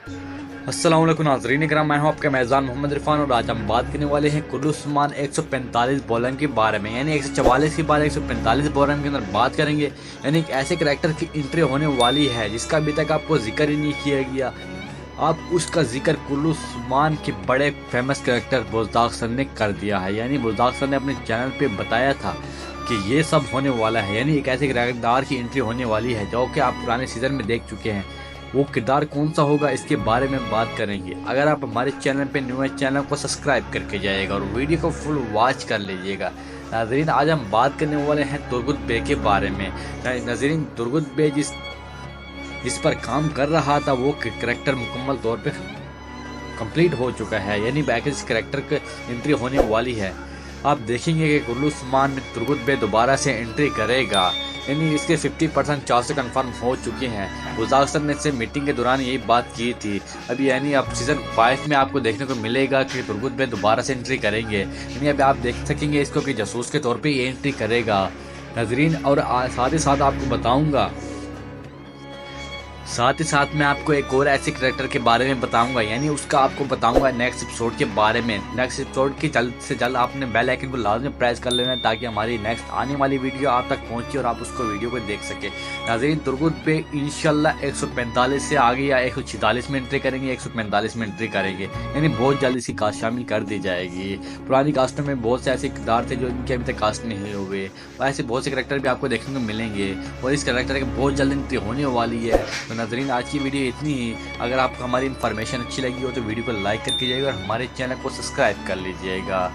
अस्सलाम वालेकुम नाज़रीन इकराम, मैं हूं आपका मेज़बान मोहम्मद इरफान और आज हम बात करने वाले हैं कुल्लू उस्मान 145 बॉलर के बारे में। यानी 144 के बाद 145 बॉलर के अंदर बात करेंगे। यानी एक ऐसे करैक्टर की एंट्री होने वाली है जिसका अभी तक आपको जिक्र ही नहीं किया गया। आप उसका जिक्र कुल्लू उस्मान के बड़े फेमस करैक्टर बुज़दाग सर ने कर दिया है। यानी बुज़दाग सर ने अपने चैनल पर बताया था कि ये सब होने वाला है। यानी एक ऐसे किरदार की एंट्री होने वाली है जो कि आप पुराने सीज़न में देख चुके हैं। वो किरदार कौन सा होगा इसके बारे में बात करेंगे। अगर आप हमारे चैनल पे न्यू है, चैनल को सब्सक्राइब करके जाइएगा और वीडियो को फुल वॉच कर लीजिएगा। नाज़रीन, आज हम बात करने वाले हैं तुर्गुत बे के बारे में। नाज़रीन, तुर्गुत बे जिस पर काम कर रहा था वो करैक्टर मुकम्मल तौर पे कंप्लीट हो चुका है। यानी बैक इस करैक्टर की एंट्री होने वाली है। आप देखेंगे कि कुल्लू उस्मान में तुर्गुत बे दोबारा से एंट्री करेगा। यानी इसके 50% चांस कंफर्म हो चुके हैं। बुज़दाग सर ने से मीटिंग के दौरान यही बात की थी। अभी यानी अब सीज़न 5 में आपको देखने को मिलेगा कि तुर्गुत बे दोबारा से एंट्री करेंगे। यानी अभी आप देख सकेंगे इसको कि जासूस के तौर पे ये एंट्री करेगा नाज़रीन। और साथ ही साथ आपको बताऊंगा, साथ ही साथ मैं आपको एक और ऐसे करैक्टर के बारे में बताऊंगा। यानी उसका आपको बताऊंगा नेक्स्ट एपिसोड के बारे में। नेक्स्ट एपिसोड की जल्द से जल्द आपने बेल आइकन को लाजमी प्रेस कर लेना है ताकि हमारी नेक्स्ट आने वाली वीडियो आप तक पहुंचे और आप उसको वीडियो को देख सके। नाज़रीन, तुर्गुत पे इंशाल्लाह 145 से आगे या 146 में एंट्री करेंगे, 145 में एंट्री करेंगे। यानी बहुत जल्द इसकी कास्ट शामिल कर दी जाएगी। पुरानी कास्टों में बहुत से ऐसे किरदार थे जो इनके अभी तक कास्ट नहीं हुए। ऐसे बहुत से करैक्टर भी आपको देखने को मिलेंगे और इस करैक्टर की बहुत जल्द एंट्री होने वाली है। नाज़रीन, आज की वीडियो इतनी ही। अगर आपको हमारी इन्फॉर्मेशन अच्छी लगी हो तो वीडियो को लाइक करके जाइएगा और हमारे चैनल को सब्सक्राइब कर लीजिएगा।